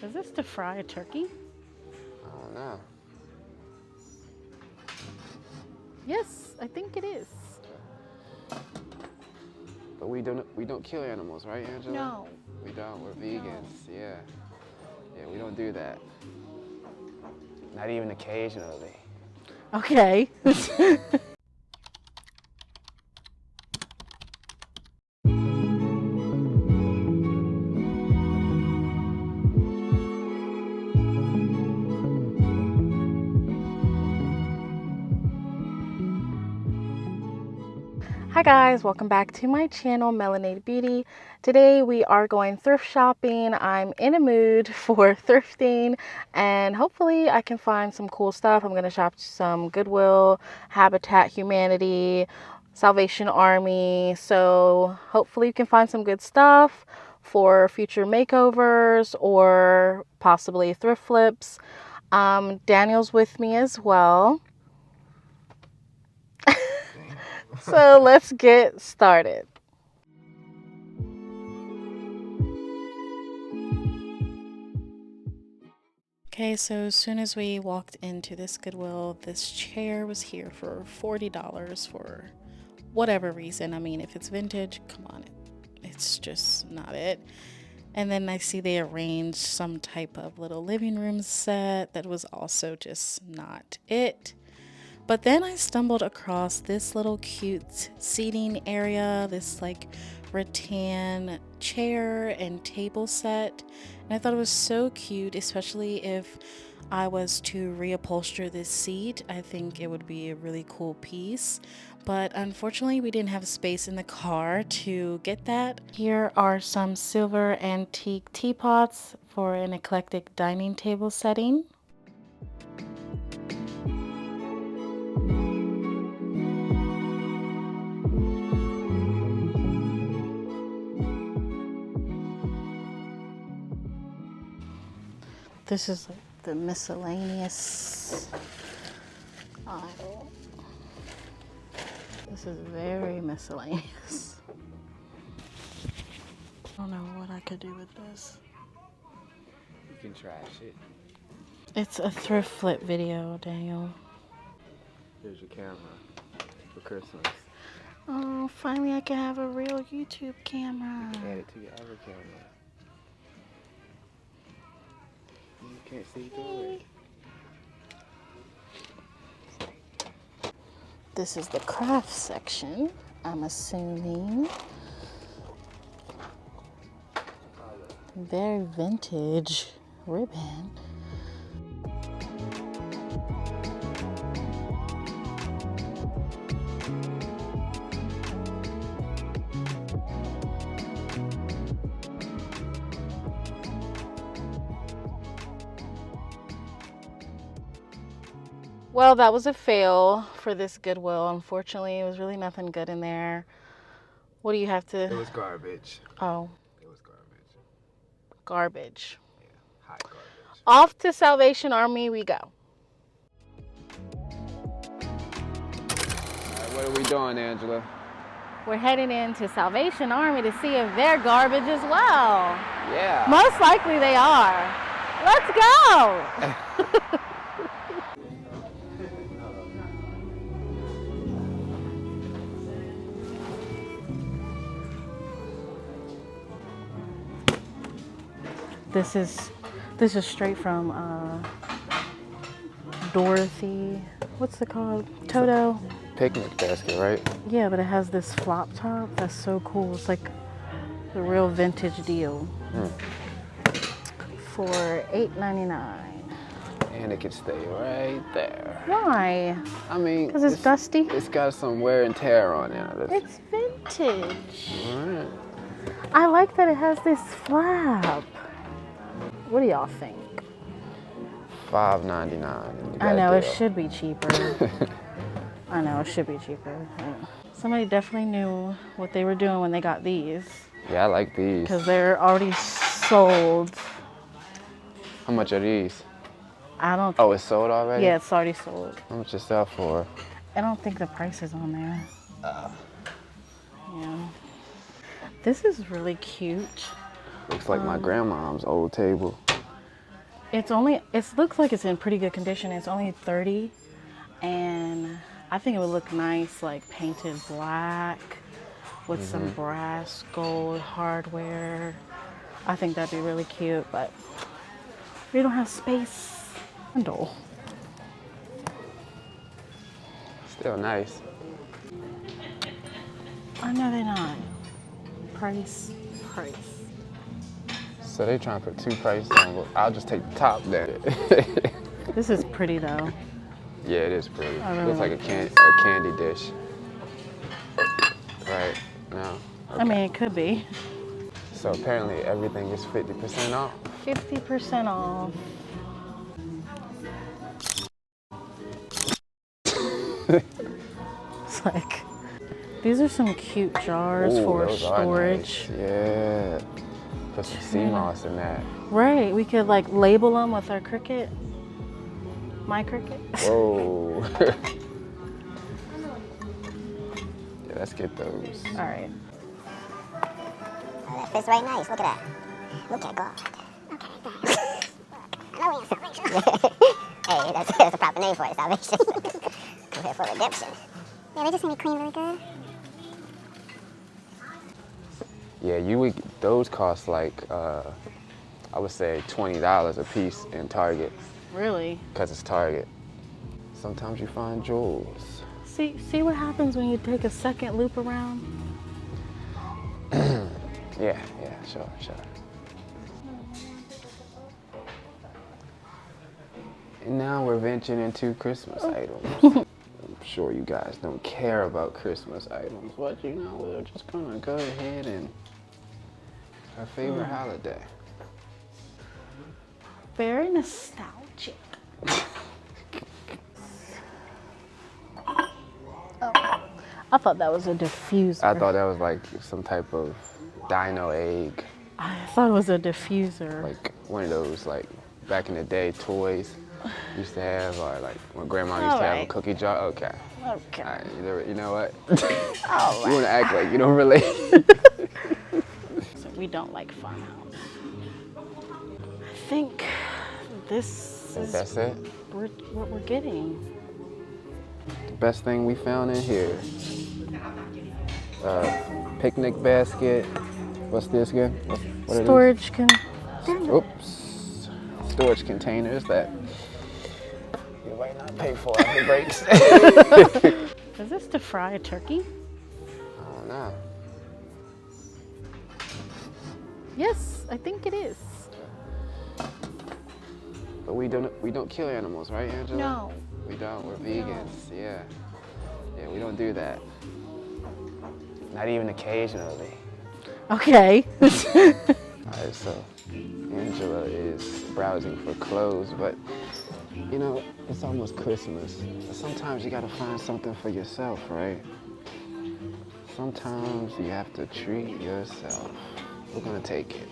Is this to fry a turkey? I don't know. Yes, I think it is. But we don't kill animals, right, Angela? No. We don't. We're vegans. Yeah. Yeah, we don't do that. Not even occasionally. Okay. Hi guys, welcome back to my channel, Melanade Beauty. Today we are going thrift shopping. I'm in a mood for thrifting and hopefully I can find some cool stuff. I'm going to shop some Goodwill, Habitat Humanity, Salvation Army. So hopefully you can find some good stuff for future makeovers or possibly thrift flips. Daniel's with me as well. So let's get started. Okay, so as soon as we walked into this Goodwill, this chair was here for $40 for whatever reason. I mean, if it's vintage, come on, it's just not it. And then I see they arranged some type of little living room set that was also just not it. But then I stumbled across this little cute seating area, this like rattan chair and table set. And I thought it was so cute, especially if I was to reupholster this seat. I think it would be a really cool piece. But unfortunately, we didn't have space in the car to get that. Here are some silver antique teapots for an eclectic dining table setting. This is like the miscellaneous aisle. This is very miscellaneous. I don't know what I could do with this. You can trash it. It's a thrift flip video, Daniel. Here's your camera for Christmas. Oh, finally I can have a real YouTube camera. Add it to your other camera. You can't see through it. This is the craft section, I'm assuming. Very vintage ribbon. Well, that was a fail for this Goodwill. Unfortunately, it was really nothing good in there. What do you have to... It was garbage. Oh. It was garbage. Garbage. Yeah, hot garbage. Off to Salvation Army we go. Alright, what are we doing, Angela? We're heading into Salvation Army to see if they're garbage as well. Yeah. Most likely they are. Let's go! This is straight from Dorothy. What's it called? Toto. Picnic basket, right? Yeah, but it has this flop top. That's so cool. It's like a real vintage deal. For $8.99. And it can stay right there. Why? I mean, Because it's dusty. It's got some wear and tear on it. It's vintage. Alright. I like that it has this flap. What do y'all think? $5.99. I know, it should be cheaper. I know, it should be cheaper. Yeah. Somebody definitely knew what they were doing when they got these. Yeah, I like these. Because they're already sold. How much are these? I don't... Oh, it's sold already? Yeah, it's already sold. How much is that for? I don't think the price is on there. Yeah. This is really cute. Looks like my grandma's old table. It looks like it's in pretty good condition. It's only 30, and I think it would look nice like painted black with some brass gold hardware. I think that'd be really cute, but we don't have space. Handle. Still nice. I know they're not. Price. So they trying to put 2 prices on. Well, I'll just take the top then. This is pretty though. Yeah, it is pretty. I really Looks like like a candy dish. Right? No? Okay. I mean, it could be. So apparently everything is 50% off. 50% off. It's like, these are some cute jars for those are storage. nice. Yeah. Put some sea moss in that. Right, we could like label them with our Cricut. My Cricut. Whoa. Yeah, let's get those. All right. That fits right nice. Look at that. Look at God. Okay, thanks. I know we in salvation. Hey, that's a proper name for it, salvation. I'm here for redemption. Yeah, they just need to clean really good. Yeah, those cost like, I would say $20 a piece in Target. Really? Because it's Target. Sometimes you find jewels. See what happens when you take a second loop around? Yeah, sure. And now we're venturing into Christmas items. I'm sure you guys don't care about Christmas items, but you know, we're just gonna go ahead and our favorite holiday. Very nostalgic. I thought that was a diffuser. I thought that was like some type of dino egg. I thought it was a diffuser. Like one of those, like back in the day, toys used to have, or like when grandma used to have a cookie jar. Okay. Okay. All right, you know what? All You want to act like you don't relate. So we don't like Funhouse. I think this is That's it. what we're getting. The best thing we found in here. Picnic basket. What's this again? What Storage Oops. Storage containers that you might not pay for after breaks. Is this to fry turkey? I don't know. Yes, I think it is. But we don't kill animals, right, Angela? No. We don't. We're vegans. Yeah. Yeah, we don't do that. Not even occasionally. Okay. All right, so Angela is browsing for clothes, but you know, it's almost Christmas. Sometimes you gotta find something for yourself, right? Sometimes you have to treat yourself. We're gonna take it.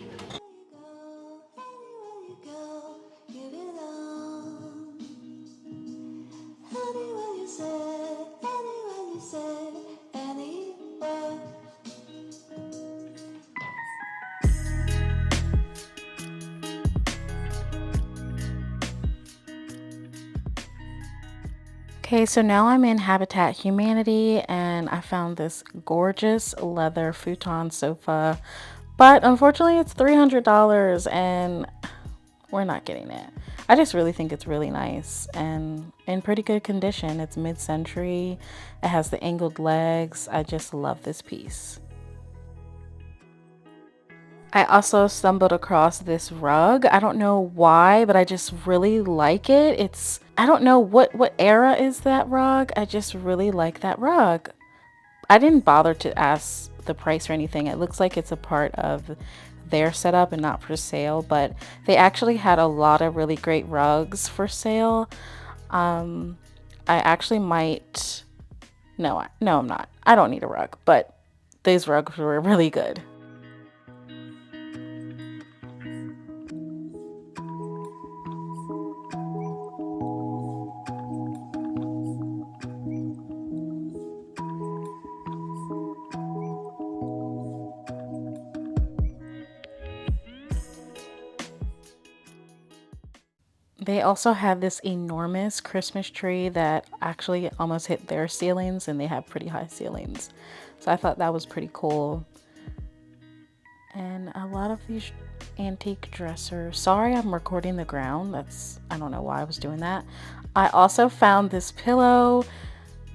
Okay, so now I'm in Habitat Humanity and I found this gorgeous leather futon sofa, but unfortunately it's $300 and we're not getting it. I just really think it's really nice and in pretty good condition. It's mid-century, it has the angled legs. I just love this piece. I also stumbled across this rug. I don't know why, but I just really like it. I don't know what era is that rug. I just really like that rug. I didn't bother to ask the price or anything. It looks like it's a part of their setup and not for sale, but they actually had a lot of really great rugs for sale. I actually might, no, I'm not. I don't need a rug, but these rugs were really good. They also have this enormous Christmas tree that actually almost hit their ceilings, and they have pretty high ceilings. So I thought that was pretty cool. And a lot of these antique dressers. Sorry, I'm recording the ground. I don't know why I was doing that. I also found this pillow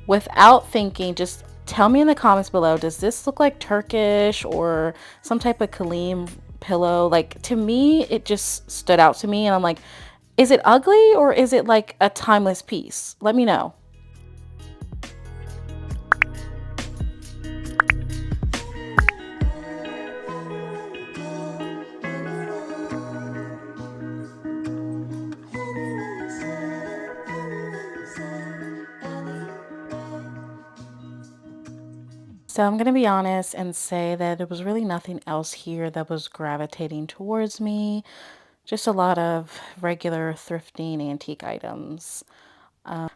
without thinking. Just tell me in the comments below, does this look like Turkish or some type of Kilim pillow? Like, to me, it just stood out to me, and I'm like, is it ugly or is it like a timeless piece? Let me know. So I'm going to be honest and say that there was really nothing else here that was gravitating towards me. Just a lot of regular thrifting antique items.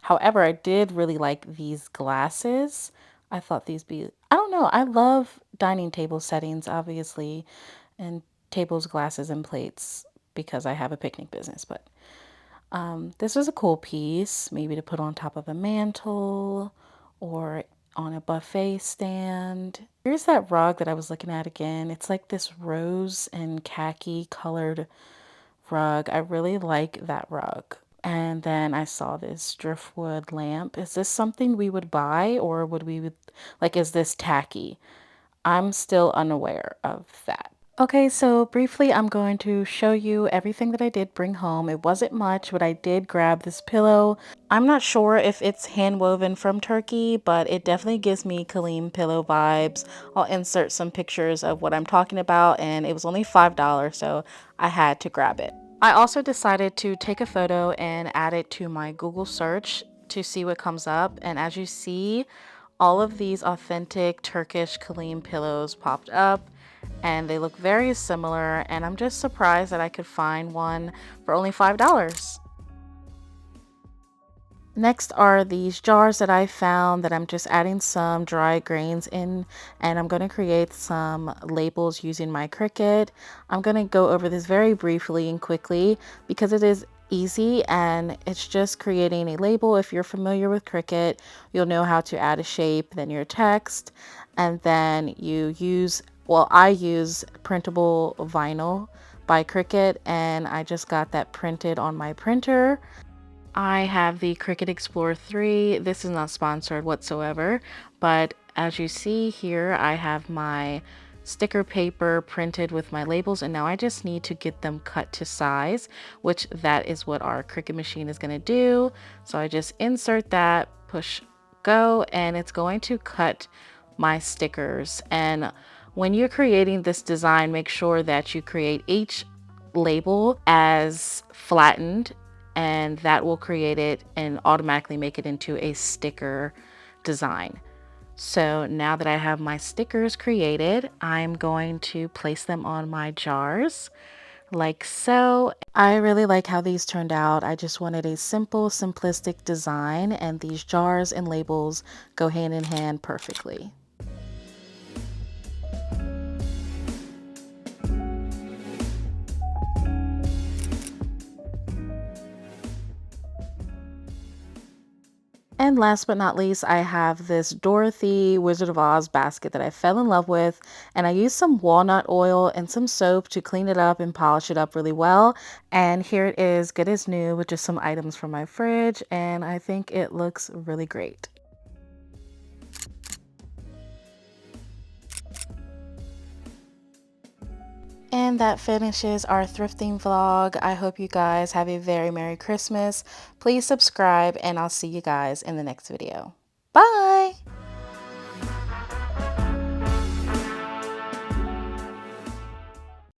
However, I did really like these glasses. I thought I don't know, I love dining table settings, obviously, and tables, glasses, and plates because I have a picnic business. But this was a cool piece, maybe to put on top of a mantle or on a buffet stand. Here's that rug that I was looking at again. It's like this rose and khaki colored rug. I really like that rug. And then I saw this driftwood lamp. Is this something we would buy, or like, is this tacky? I'm still unaware of that. Okay, so briefly, I'm going to show you everything that I did bring home. It wasn't much, but I did grab this pillow. I'm not sure if it's hand woven from Turkey, but it definitely gives me Kilim pillow vibes. I'll insert some pictures of what I'm talking about, and it was only $5, so I had to grab it. I also decided to take a photo and add it to my Google search to see what comes up. And as you see, all of these authentic Turkish Kilim pillows popped up, and they look very similar, and I'm just surprised that I could find one for only $5. Next are these jars that I found that I'm just adding some dry grains in, and I'm going to create some labels using my Cricut. I'm going to go over this very briefly and quickly because it is easy, and it's just creating a label. If you're familiar with Cricut, you'll know how to add a shape, then your text, and then you use, well, I use printable vinyl by Cricut, and I just got that printed on my printer. I have the Cricut Explorer 3. This is not sponsored whatsoever, but as you see here, I have my sticker paper printed with my labels, and now I just need to get them cut to size, which that is what our Cricut machine is going to do. So I just insert that, push go, and it's going to cut my stickers. And when you're creating this design, make sure that you create each label as flattened, and that will create it and automatically make it into a sticker design. So now that I have my stickers created, I'm going to place them on my jars like so. I really like how these turned out. I just wanted a simple, simplistic design, and these jars and labels go hand in hand perfectly. And last but not least, I have this Dorothy Wizard of Oz basket that I fell in love with, and I used some walnut oil and some soap to clean it up and polish it up really well. And here it is, good as new, with just some items from my fridge, and I think it looks really great. And that finishes our thrifting vlog. I hope you guys have a very Merry Christmas. Please subscribe, and I'll see you guys in the next video. Bye!